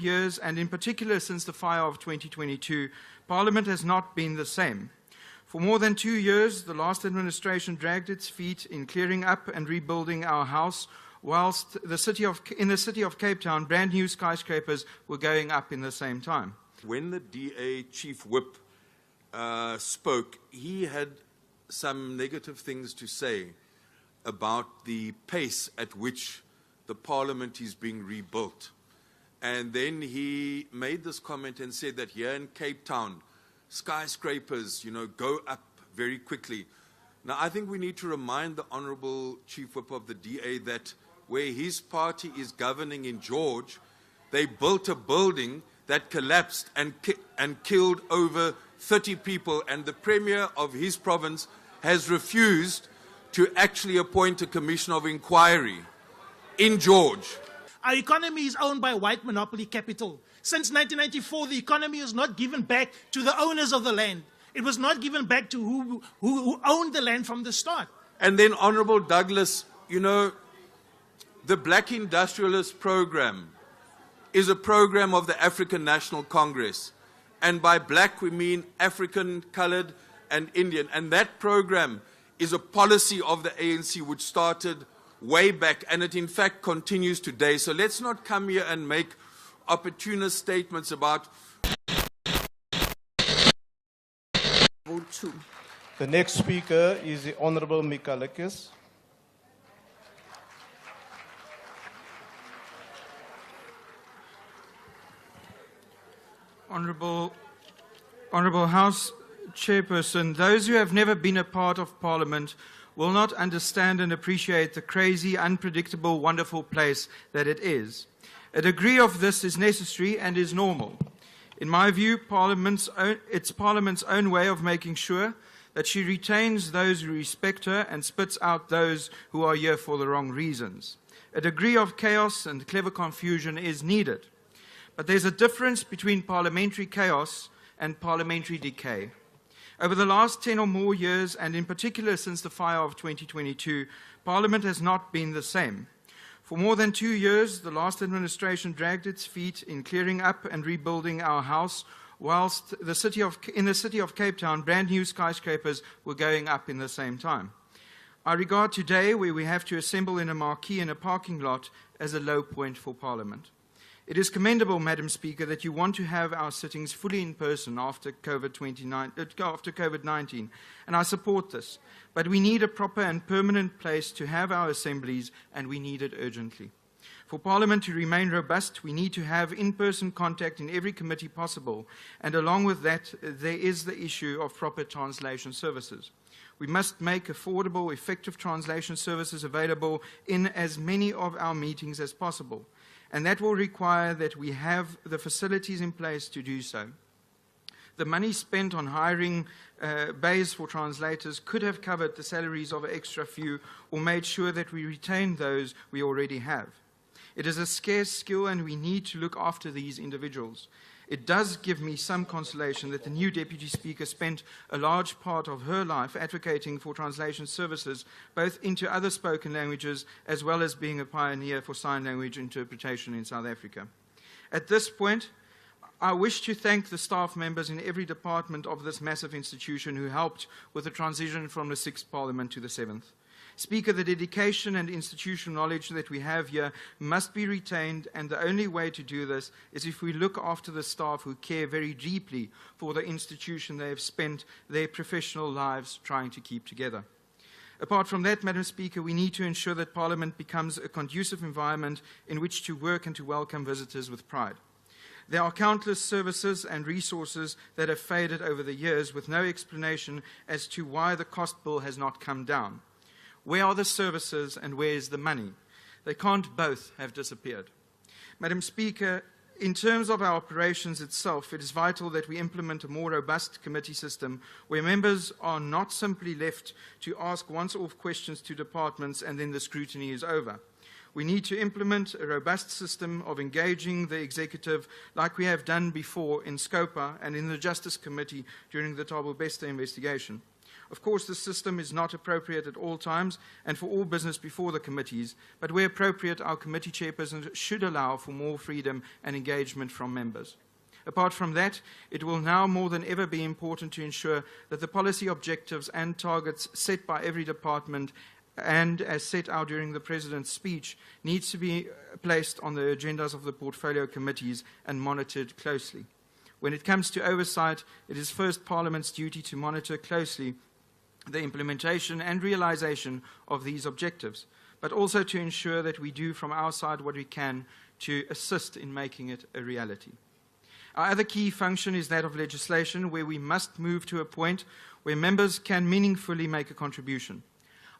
years, and in particular since the fire of 2022, Parliament has not been the same. For more than 2 years, the last administration dragged its feet in clearing up and rebuilding our house, whilst in the city of Cape Town, brand new skyscrapers were going up in the same time. When the DA chief whip spoke, he had some negative things to say about the pace at which the Parliament is being rebuilt. And then he made this comment and said that here in Cape Town, skyscrapers, go up very quickly. Now, I think we need to remind the Honourable Chief Whip of the DA that where his party is governing in George, they built a building that collapsed and killed over 30 people, and the Premier of his province has refused to actually appoint a commission of inquiry in George. Our economy is owned by white monopoly capital. Since 1994, the economy was not given back to the owners of the land. It was not given back to who owned the land from the start. And then, Honourable Douglas, the Black Industrialist Program is a program of the African National Congress. And by black, we mean African, coloured, and Indian. And that program is a policy of the ANC which started way back, and it in fact continues today. So let's not come here and make opportunist statements about. The next speaker is the Honourable Michalakis. Honourable House Chairperson, those who have never been a part of Parliament will not understand and appreciate the crazy, unpredictable, wonderful place that it is. A degree of this is necessary and is normal. In my view, it's Parliament's own way of making sure that she retains those who respect her and spits out those who are here for the wrong reasons. A degree of chaos and clever confusion is needed. But there's a difference between parliamentary chaos and parliamentary decay. Over the last 10 or more years, and in particular since the fire of 2022, Parliament has not been the same. For more than 2 years, the last administration dragged its feet in clearing up and rebuilding our house, whilst in the city of Cape Town, brand new skyscrapers were going up in the same time. I regard today, where we have to assemble in a marquee in a parking lot, as a low point for Parliament. It is commendable, Madam Speaker, that you want to have our sittings fully in person after COVID-19, and I support this. But we need a proper and permanent place to have our assemblies, and we need it urgently. For Parliament to remain robust, we need to have in-person contact in every committee possible, and along with that, there is the issue of proper translation services. We must make affordable, effective translation services available in as many of our meetings as possible. And that will require that we have the facilities in place to do so. The money spent on hiring bays for translators could have covered the salaries of an extra few or made sure that we retain those we already have. It is a scarce skill and we need to look after these individuals. It does give me some consolation that the new Deputy Speaker spent a large part of her life advocating for translation services, both into other spoken languages, as well as being a pioneer for sign language interpretation in South Africa. At this point, I wish to thank the staff members in every department of this massive institution who helped with the transition from the 6th Parliament to the 7th. Speaker, the dedication and institutional knowledge that we have here must be retained, and the only way to do this is if we look after the staff who care very deeply for the institution they have spent their professional lives trying to keep together. Apart from that, Madam Speaker, we need to ensure that Parliament becomes a conducive environment in which to work and to welcome visitors with pride. There are countless services and resources that have faded over the years with no explanation as to why the cost bill has not come down. Where are the services and where is the money? They can't both have disappeared. Madam Speaker, in terms of our operations itself, it is vital that we implement a more robust committee system where members are not simply left to ask once-off questions to departments and then the scrutiny is over. We need to implement a robust system of engaging the executive like we have done before in SCOPA and in the Justice Committee during the Thabo Bester investigation. Of course, the system is not appropriate at all times and for all business before the committees, but where appropriate, our committee chairpersons should allow for more freedom and engagement from members. Apart from that, it will now more than ever be important to ensure that the policy objectives and targets set by every department and as set out during the President's speech needs to be placed on the agendas of the portfolio committees and monitored closely. When it comes to oversight, it is first Parliament's duty to monitor closely the implementation and realization of these objectives, but also to ensure that we do from our side what we can to assist in making it a reality. Our other key function is that of legislation, where we must move to a point where members can meaningfully make a contribution.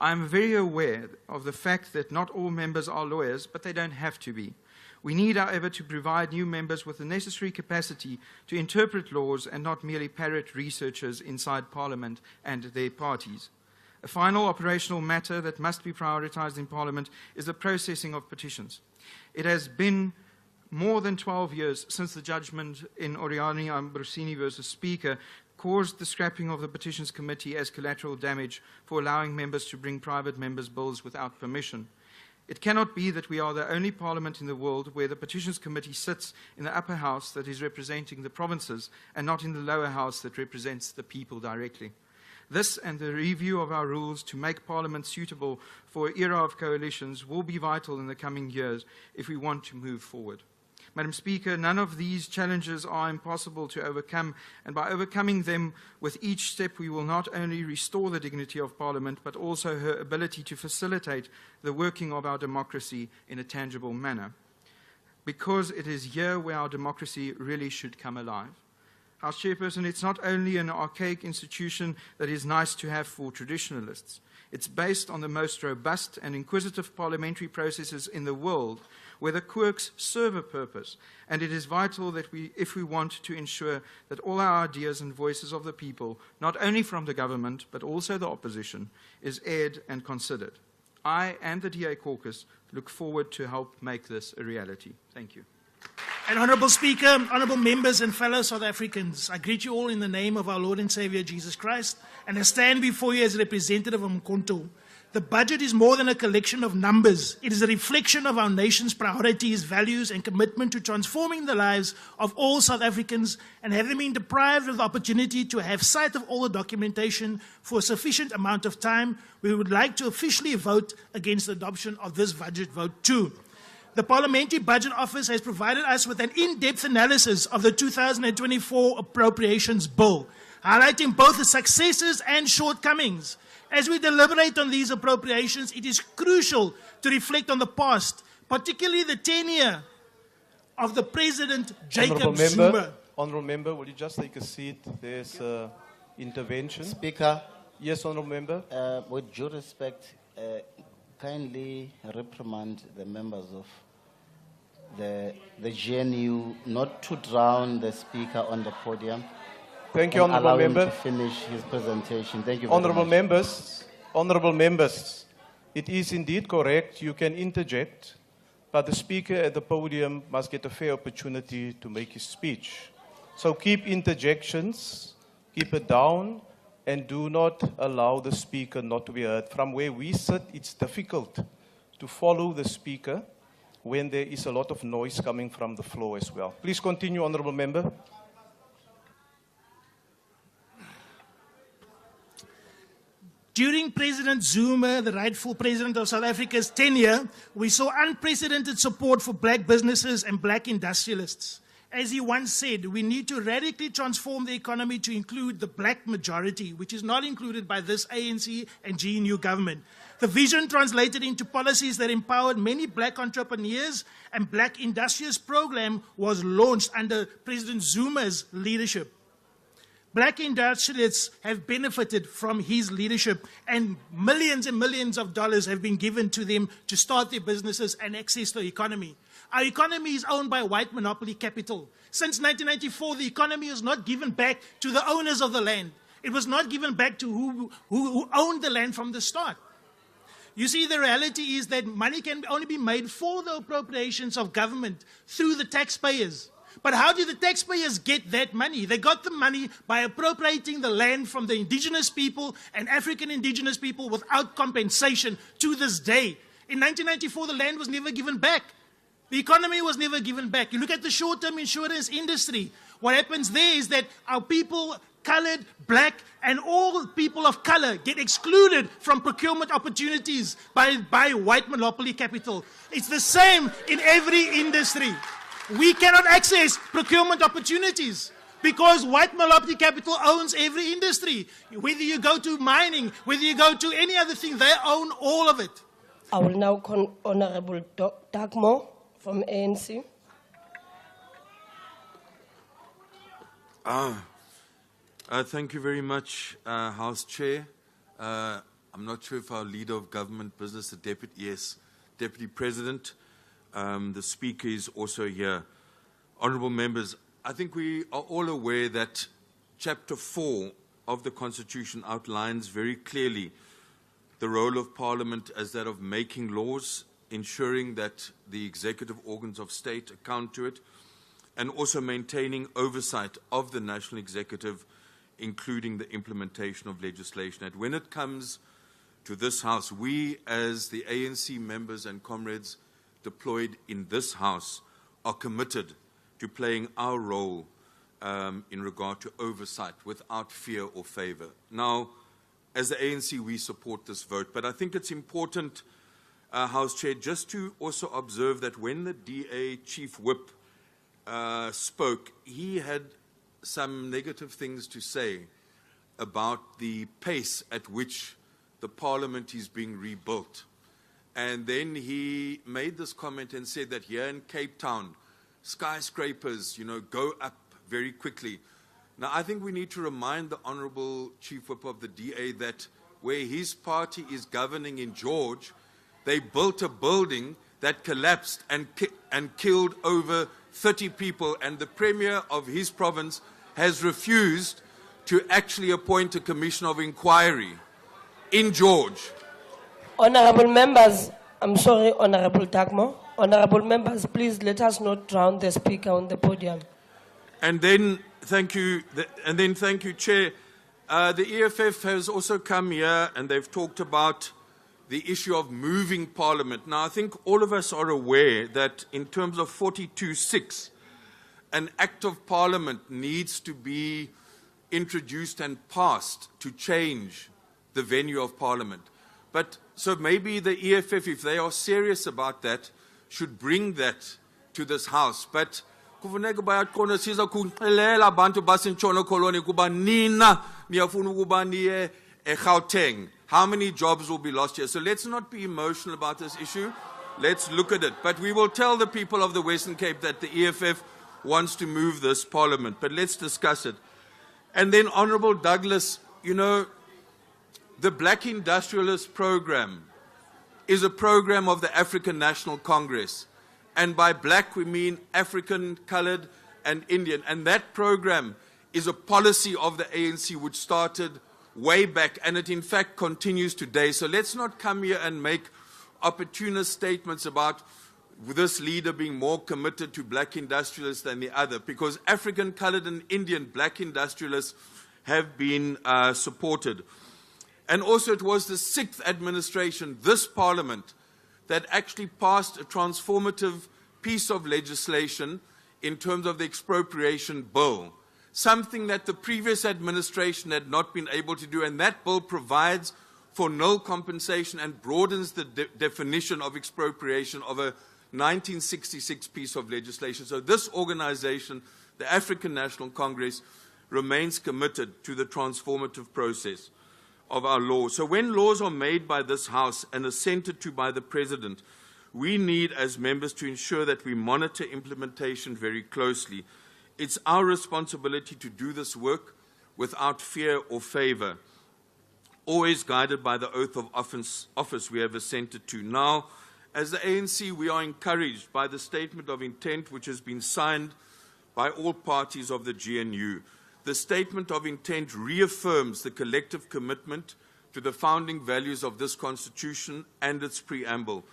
I am very aware of the fact that not all members are lawyers, but they don't have to be. We need, however, to provide new members with the necessary capacity to interpret laws and not merely parrot researchers inside Parliament and their parties. A final operational matter that must be prioritized in Parliament is the processing of petitions. It has been more than 12 years since the judgment in Oriani Ambrosini versus Speaker caused the scrapping of the Petitions Committee as collateral damage for allowing members to bring private members' bills without permission. It cannot be that we are the only parliament in the world where the Petitions Committee sits in the upper house that is representing the provinces and not in the lower house that represents the people directly. This and the review of our rules to make Parliament suitable for an era of coalitions will be vital in the coming years if we want to move forward. Madam Speaker, none of these challenges are impossible to overcome, and by overcoming them with each step, we will not only restore the dignity of Parliament, but also her ability to facilitate the working of our democracy in a tangible manner. Because it is here where our democracy really should come alive. House Chairperson, it's not only an archaic institution that is nice to have for traditionalists. It's based on the most robust and inquisitive parliamentary processes in the world, where the quirks serve a purpose, and it is vital that if we want to ensure that all our ideas and voices of the people, not only from the government, but also the opposition, is aired and considered. I and the DA caucus look forward to help make this a reality. Thank you. And Honourable Speaker, honourable members and fellow South Africans, I greet you all in the name of our Lord and Saviour Jesus Christ, and I stand before you as a representative of Mkonto. The budget is more than a collection of numbers. It is a reflection of our nation's priorities, values, and commitment to transforming the lives of all South Africans, and having been deprived of the opportunity to have sight of all the documentation for a sufficient amount of time, we would like to officially vote against the adoption of this budget vote too. The Parliamentary Budget Office has provided us with an in-depth analysis of the 2024 Appropriations Bill, highlighting both the successes and shortcomings. As we deliberate on these appropriations, it is crucial to reflect on the past, particularly the tenure of the President Jacob Zuma. Honourable Member, will you just take a seat? There's intervention. Speaker. Yes, Honourable Member. With due respect, kindly reprimand the members of the GNU not to drown the Speaker on the podium. Thank you, Honourable Member. Allow him to finish his presentation. Thank you very Honourable much. Honourable members, it is indeed correct. You can interject, but the Speaker at the podium must get a fair opportunity to make his speech. So keep interjections, keep it down, and do not allow the Speaker not to be heard. From where we sit, it's difficult to follow the Speaker when there is a lot of noise coming from the floor as well. Please continue, Honourable Member. During President Zuma, the rightful president of South Africa's tenure, we saw unprecedented support for black businesses and black industrialists. As he once said, we need to radically transform the economy to include the black majority, which is not included by this ANC and GNU government. The vision translated into policies that empowered many black entrepreneurs and black industrialists program was launched under President Zuma's leadership. Black industrialists have benefited from his leadership, and millions of dollars have been given to them to start their businesses and access the economy. Our economy is owned by white monopoly capital. Since 1994, the economy was not given back to the owners of the land. It was not given back to who owned the land from the start. You see, the reality is that money can only be made for the appropriations of government through the taxpayers. But how did the taxpayers get that money? They got the money by appropriating the land from the indigenous people and African indigenous people without compensation to this day. In 1994, the land was never given back. The economy was never given back. You look at the short-term insurance industry. What happens there is that our people, colored, black, and all people of color get excluded from procurement opportunities by white monopoly capital. It's the same in every industry. We cannot access procurement opportunities because white monopoly capital owns every industry. Whether you go to mining, whether you go to any other thing, they own all of it. I will now call Honorable Dugmore from ANC. Thank you very much, House Chair. I'm not sure if our Leader of Government Business, the Deputy President, the Speaker is also here. Honourable members, I think we are all aware that Chapter 4 of the Constitution outlines very clearly the role of Parliament as that of making laws, ensuring that the executive organs of state account to it, and also maintaining oversight of the national executive, including the implementation of legislation. And when it comes to this House, we as the ANC members and comrades deployed in this House are committed to playing our role in regard to oversight without fear or favour. Now, as the ANC, we support this vote, but I think it's important, House Chair, just to also observe that when the DA Chief Whip spoke, he had some negative things to say about the pace at which the Parliament is being rebuilt. And then he made this comment and said that here in Cape Town, skyscrapers, go up very quickly. Now, I think we need to remind the Honourable Chief Whip of the DA that where his party is governing in George, they built a building that collapsed and killed over 30 people, and the Premier of his province has refused to actually appoint a commission of inquiry in George. Honourable members, I'm sorry, Honourable Dugmore. Honourable members, please let us not drown the Speaker on the podium. And then, thank you, Chair. The EFF has also come here and they've talked about the issue of moving Parliament. Now, I think all of us are aware that in terms of 42.6, an Act of Parliament needs to be introduced and passed to change the venue of Parliament. But so maybe the EFF, if they are serious about that, should bring that to this House. But kufuneka bayakhona siza kuxelela abantu basentshona koloni kuba nina niyafuna ukuba niye eGauteng. How many jobs will be lost here? So let's not be emotional about this issue. Let's look at it. But we will tell the people of the Western Cape that the EFF wants to move this Parliament. But let's discuss it. And then, Honourable Douglas, the Black Industrialist Program is a program of the African National Congress. And by black, we mean African, coloured, and Indian. And that program is a policy of the ANC which started way back, and it in fact continues today. So let's not come here and make opportunist statements about this leader being more committed to black industrialists than the other, because African, coloured, and Indian black industrialists have been supported. And also it was the 6th administration, this Parliament, that actually passed a transformative piece of legislation in terms of the expropriation bill, something that the previous administration had not been able to do, and that bill provides for nil compensation and broadens the definition of expropriation of a 1966 piece of legislation. So this organization, the African National Congress, remains committed to the transformative process of our laws. So when laws are made by this House and assented to by the President, we need as members to ensure that we monitor implementation very closely. It's our responsibility to do this work without fear or favour, always guided by the oath of office we have assented to. Now, as the ANC, we are encouraged by the statement of intent which has been signed by all parties of the GNU. The statement of intent reaffirms the collective commitment to the founding values of this Constitution and its preamble.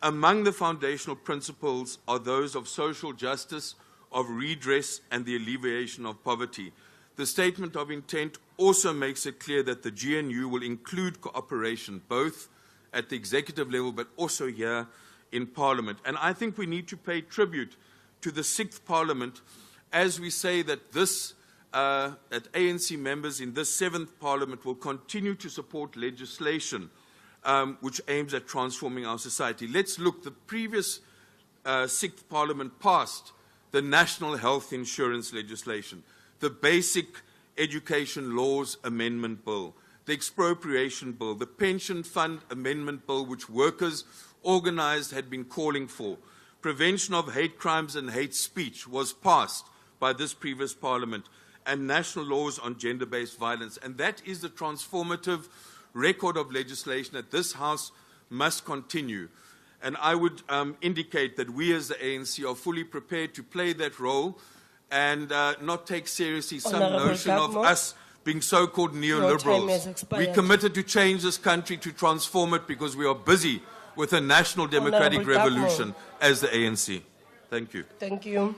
Among the foundational principles are those of social justice, of redress and the alleviation of poverty. The statement of intent also makes it clear that the GNU will include cooperation, both at the executive level but also here in Parliament. And I think we need to pay tribute to the 6th Parliament as we say that that ANC members in this 7th Parliament will continue to support legislation which aims at transforming our society. Let's look. The previous 6th Parliament passed the National Health Insurance legislation, the Basic Education Laws Amendment Bill, the Expropriation Bill, the Pension Fund Amendment Bill, which workers organized had been calling for. Prevention of hate crimes and hate speech was passed by this previous Parliament, and national laws on gender-based violence. And that is the transformative record of legislation that this House must continue. And I would indicate that we as the ANC are fully prepared to play that role and not take seriously some Honourable notion of Dugmore. us being so-called Your time has neoliberals. expired. We're committed to change this country, to transform it, because we are busy with a national democratic Honourable Dugmore. revolution as the ANC. Thank you. Thank you.